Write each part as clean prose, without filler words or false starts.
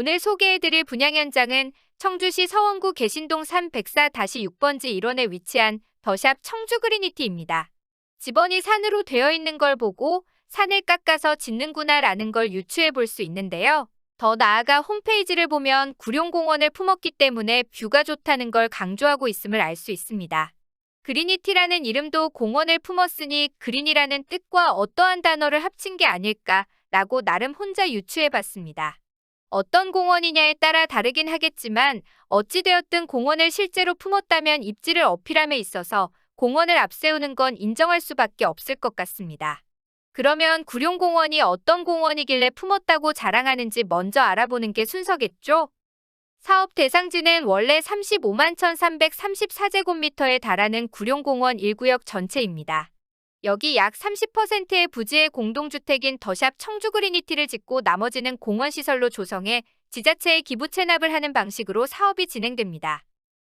오늘 소개해드릴 분양 현장은 청주시 서원구 개신동 304-6번지 1원에 위치한 더샵 청주 그리니티입니다. 집원이 산으로 되어 있는 걸 보고 산을 깎아서 짓는구나 라는 걸 유추해 볼 수 있는데요. 더 나아가 홈페이지를 보면 구룡공원을 품었기 때문에 뷰가 좋다는 걸 강조하고 있음을 알 수 있습니다. 그리니티라는 이름도 공원을 품었으니 그린이라는 뜻과 어떠한 단어를 합친 게 아닐까라고 나름 혼자 유추해봤습니다. 어떤 공원이냐에 따라 다르긴 하겠지만 어찌되었든 공원을 실제로 품었다면 입지를 어필함에 있어서 공원을 앞세우는 건 인정할 수밖에 없을 것 같습니다. 그러면 구룡공원이 어떤 공원이길래 품었다고 자랑하는지 먼저 알아보는 게 순서겠죠? 사업 대상지는 원래 35만 1,334제곱미터에 달하는 구룡공원 1구역 전체입니다. 여기 약 30%의 부지의 공동주택인 더샵 청주 그리니티를 짓고 나머지는 공원시설로 조성해 지자체에 기부 체납을 하는 방식으로 사업이 진행됩니다.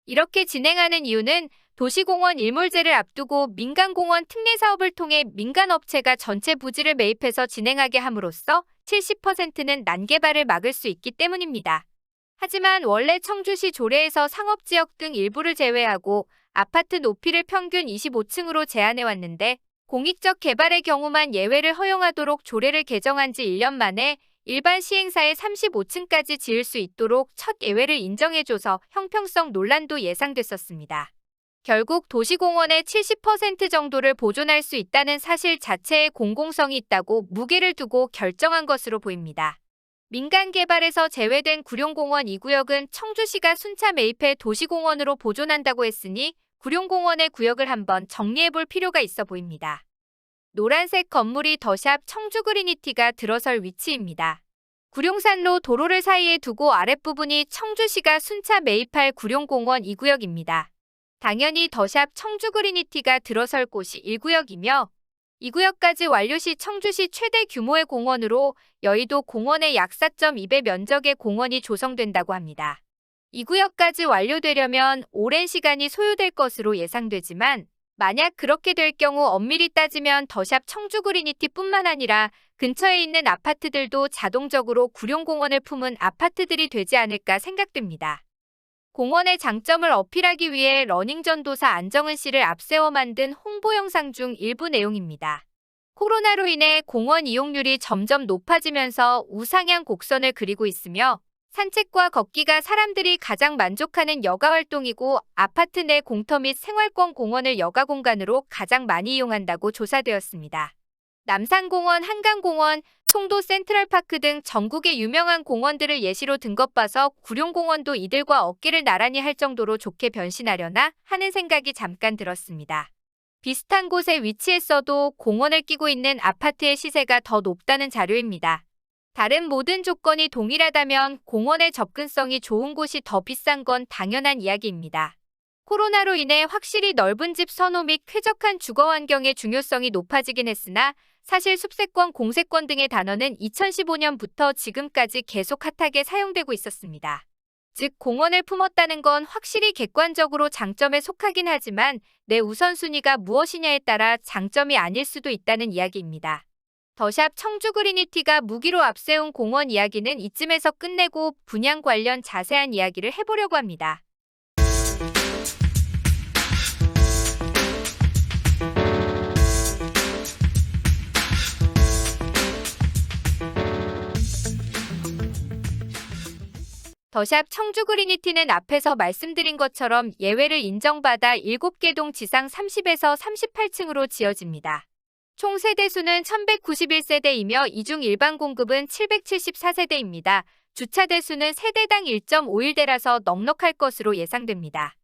이렇게 진행하는 이유는 도시공원 일몰제를 앞두고 민간공원 특례사업을 통해 민간업체가 전체 부지를 매입해서 진행하게 함으로써 70%는 난개발을 막을 수 있기 때문입니다. 하지만 원래 청주시 조례에서 상업지역 등 일부를 제외하고 아파트 높이를 평균 25층으로 제한해왔는데 공익적 개발의 경우만 예외를 허용하도록 조례를 개정한 지 1년 만에 일반 시행사에 35층까지 지을 수 있도록 첫 예외를 인정해줘서 형평성 논란도 예상됐었습니다. 결국 도시공원의 70% 정도를 보존할 수 있다는 사실 자체에 공공성이 있다고 무게를 두고 결정한 것으로 보입니다. 민간 개발에서 제외된 구룡공원 2구역은 청주시가 순차 매입해 도시공원으로 보존한다고 했으니 구룡공원의 구역을 한번 정리해볼 필요가 있어 보입니다. 노란색 건물이 더샵 청주 그리니티가 들어설 위치입니다. 구룡산로 도로를 사이에 두고 아랫부분이 청주시가 순차 매입할 구룡공원 2구역입니다. 당연히 더샵 청주 그리니티가 들어설 곳이 1구역이며 2구역까지 완료 시 청주시 최대 규모의 공원으로 여의도 공원의 약 4.2배 면적의 공원이 조성된다고 합니다. 2구역까지 완료되려면 오랜 시간이 소요될 것으로 예상되지만 만약 그렇게 될 경우 엄밀히 따지면 더샵 청주 그리니티뿐만 아니라 근처에 있는 아파트들도 자동적으로 구룡공원을 품은 아파트들이 되지 않을까 생각됩니다. 공원의 장점을 어필하기 위해 러닝전도사 안정은 씨를 앞세워 만든 홍보 영상 중 일부 내용입니다. 코로나로 인해 공원 이용률이 점점 높아지면서 우상향 곡선을 그리고 있으며 산책과 걷기가 사람들이 가장 만족하는 여가활동이고 아파트 내 공터 및 생활권 공원을 여가 공간으로 가장 많이 이용한다고 조사되었습니다. 남산공원, 한강공원, 송도 센트럴파크 등 전국의 유명한 공원들을 예시로 든 것 봐서 구룡공원도 이들과 어깨를 나란히 할 정도로 좋게 변신하려나 하는 생각이 잠깐 들었습니다. 비슷한 곳에 위치했어도 공원을 끼고 있는 아파트의 시세가 더 높다는 자료입니다. 다른 모든 조건이 동일하다면 공원의 접근성이 좋은 곳이 더 비싼 건 당연한 이야기입니다. 코로나로 인해 확실히 넓은 집 선호 및 쾌적한 주거 환경의 중요성이 높아지긴 했으나 사실 숲세권, 공세권 등의 단어는 2015년부터 지금까지 계속 핫하게 사용되고 있었습니다. 즉 공원을 품었다는 건 확실히 객관적으로 장점에 속하긴 하지만 내 우선순위가 무엇이냐에 따라 장점이 아닐 수도 있다는 이야기입니다. 더샵 청주 그리니티가 무기로 앞세운 공원 이야기는 이쯤에서 끝내고 분양 관련 자세한 이야기를 해보려고 합니다. 더샵 청주 그리니티는 앞에서 말씀드린 것처럼 예외를 인정받아 7개 동 지상 30에서 38층으로 지어집니다. 총 세대수는 1191세대이며 이 중 일반 공급은 774세대입니다. 주차 대수는 세대당 1.51대라서 넉넉할 것으로 예상됩니다.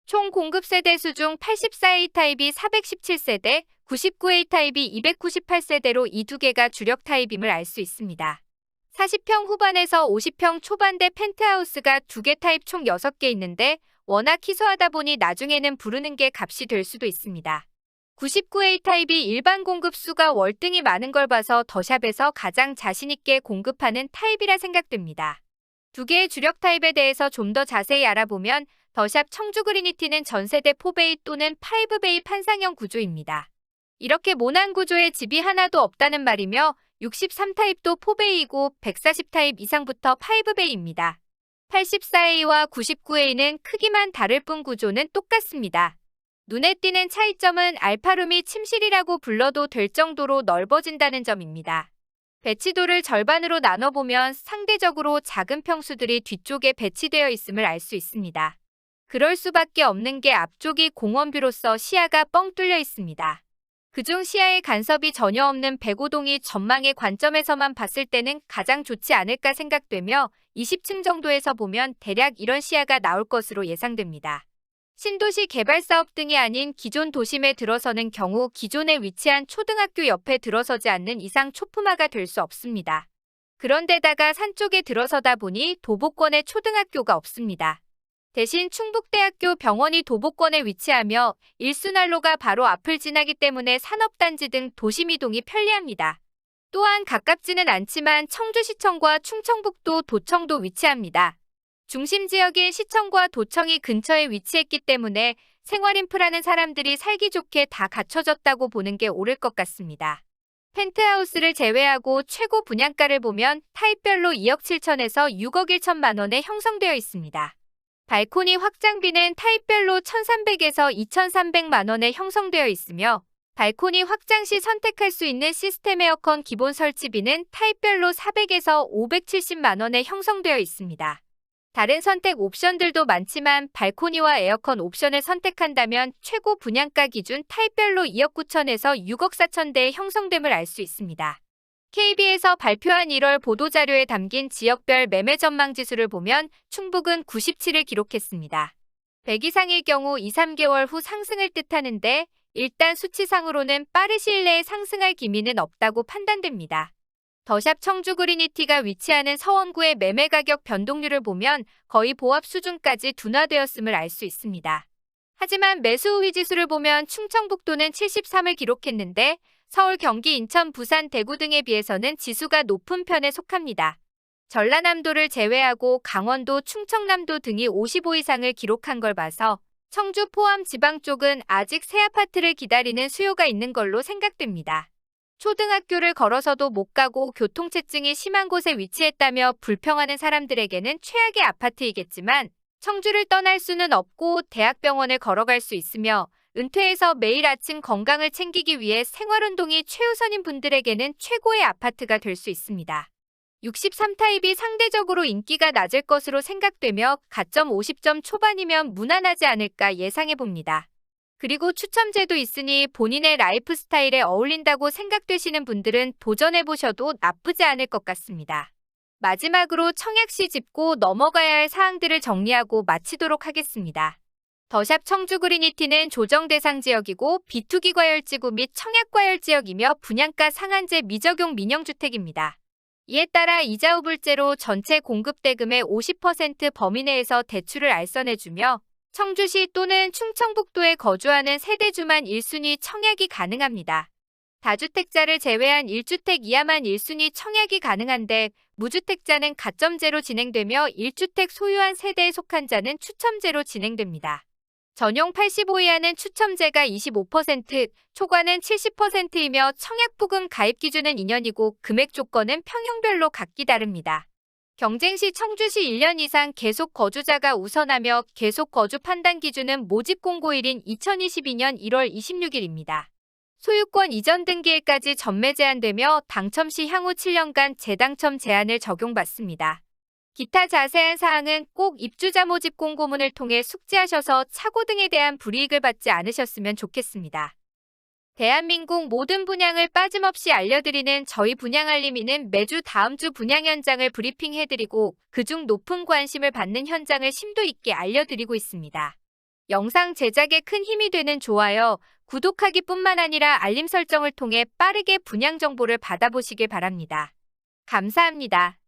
총 공급 세대수 중 84A 타입이 417세대, 99A 타입이 298세대로 이 두 개가 주력 타입임을 알 수 있습니다. 40평 후반에서 50평 초반대 펜트하우스가 2개 타입 총 6개 있는데 워낙 희소하다 보니 나중에는 부르는 게 값이 될 수도 있습니다. 99A 타입이 일반 공급 수가 월등히 많은 걸 봐서 더샵에서 가장 자신있게 공급하는 타입이라 생각됩니다. 2개의 주력 타입에 대해서 좀 더 자세히 알아보면 더샵 청주 그리니티는 전세대 4베이 또는 5베이 판상형 구조입니다. 이렇게 모난 구조의 집이 하나도 없다는 말이며 63타입도 4베이이고 140타입 이상부터 5베이입니다. 84A와 99A는 크기만 다를 뿐 구조는 똑같습니다. 눈에 띄는 차이점은 알파룸이 침실이라고 불러도 될 정도로 넓어진다는 점입니다. 배치도를 절반으로 나눠보면 상대적으로 작은 평수들이 뒤쪽에 배치되어 있음을 알 수 있습니다. 그럴 수밖에 없는 게 앞쪽이 공원뷰로서 시야가 뻥 뚫려 있습니다. 그중 시야에 간섭이 전혀 없는 105동이 전망의 관점에서만 봤을 때는 가장 좋지 않을까 생각되며 20층 정도에서 보면 대략 이런 시야가 나올 것으로 예상됩니다. 신도시 개발 사업 등이 아닌 기존 도심에 들어서는 경우 기존에 위치한 초등학교 옆에 들어서지 않는 이상 초품화가 될 수 없습니다. 그런데다가 산 쪽에 들어서다 보니 도보권에 초등학교가 없습니다. 대신 충북대학교 병원이 도보권에 위치하며 일순환로가 바로 앞을 지나기 때문에 산업단지 등 도심이동이 편리합니다. 또한 가깝지는 않지만 청주시청과 충청북도 도청도 위치합니다. 중심 지역인 시청과 도청이 근처에 위치했기 때문에 생활인프라는 사람들이 살기 좋게 다 갖춰졌다고 보는 게 옳을 것 같습니다. 펜트하우스를 제외하고 최고 분양가를 보면 타입별로 2억 7천에서 6억 1천만 원에 형성되어 있습니다. 발코니 확장비는 타입별로 1,300에서 2,300만 원에 형성되어 있으며 발코니 확장 시 선택할 수 있는 시스템 에어컨 기본 설치비는 타입별로 400에서 570만 원에 형성되어 있습니다. 다른 선택 옵션들도 많지만 발코니와 에어컨 옵션을 선택한다면 최고 분양가 기준 타입별로 2억 9천에서 6억 4천대에 형성됨을 알 수 있습니다. KB에서 발표한 1월 보도자료에 담긴 지역별 매매 전망 지수를 보면 충북은 97을 기록했습니다. 100 이상일 경우 2-3개월 후 상승을 뜻하는데 일단 수치상으로는 빠른 시일 내에 상승할 기미는 없다고 판단됩니다. 더샵 청주 그리니티가 위치하는 서원구의 매매 가격 변동률을 보면 거의 보합 수준까지 둔화되었음을 알 수 있습니다. 하지만 매수 우위 지수를 보면 충청북도는 73을 기록했는데 서울, 경기, 인천, 부산, 대구 등에 비해서는 지수가 높은 편에 속합니다. 전라남도를 제외하고 강원도, 충청남도 등이 55 이상을 기록한 걸 봐서 청주 포함 지방 쪽은 아직 새 아파트를 기다리는 수요가 있는 걸로 생각됩니다. 초등학교를 걸어서도 못 가고 교통체증이 심한 곳에 위치했다며 불평하는 사람들에게는 최악의 아파트이겠지만 청주를 떠날 수는 없고 대학병원을 걸어갈 수 있으며 은퇴해서 매일 아침 건강을 챙기기 위해 생활운동이 최우선인 분들에게는 최고의 아파트가 될 수 있습니다. 63타입이 상대적으로 인기가 낮을 것으로 생각되며 가점 50점 초반이면 무난하지 않을까 예상해봅니다. 그리고 추첨제도 있으니 본인의 라이프 스타일에 어울린다고 생각되시는 분들은 도전해보셔도 나쁘지 않을 것 같습니다. 마지막으로 청약시 짚고 넘어가야 할 사항들을 정리하고 마치도록 하겠습니다. 더샵 청주 그리니티는 조정 대상 지역이고 비투기 과열지구 및 청약 과열지역이며 분양가 상한제 미적용 민영주택입니다. 이에 따라 이자 후불제로 전체 공급 대금의 50% 범위 내에서 대출을 알선해주며 청주시 또는 충청북도에 거주하는 세대주만 1순위 청약이 가능합니다. 다주택자를 제외한 1주택 이하만 1순위 청약이 가능한데 무주택자는 가점제로 진행되며 1주택 소유한 세대에 속한 자는 추첨제로 진행됩니다. 전용 85 이하는 추첨제가 25%, 초과는 70%이며 청약부금 가입 기준은 2년이고 금액 조건은 평형별로 각기 다릅니다. 경쟁 시 청주시 1년 이상 계속 거주자가 우선하며 계속 거주 판단 기준은 모집 공고일인 2022년 1월 26일입니다. 소유권 이전 등기일까지 전매 제한되며 당첨 시 향후 7년간 재당첨 제한을 적용받습니다. 기타 자세한 사항은 꼭 입주자 모집 공고문을 통해 숙지하셔서 차고 등에 대한 불이익을 받지 않으셨으면 좋겠습니다. 대한민국 모든 분양을 빠짐없이 알려드리는 저희 분양알림이는 매주 다음 주 분양 현장을 브리핑해드리고 그중 높은 관심을 받는 현장을 심도 있게 알려드리고 있습니다. 영상 제작에 큰 힘이 되는 좋아요, 구독하기뿐만 아니라 알림 설정을 통해 빠르게 분양 정보를 받아보시길 바랍니다. 감사합니다.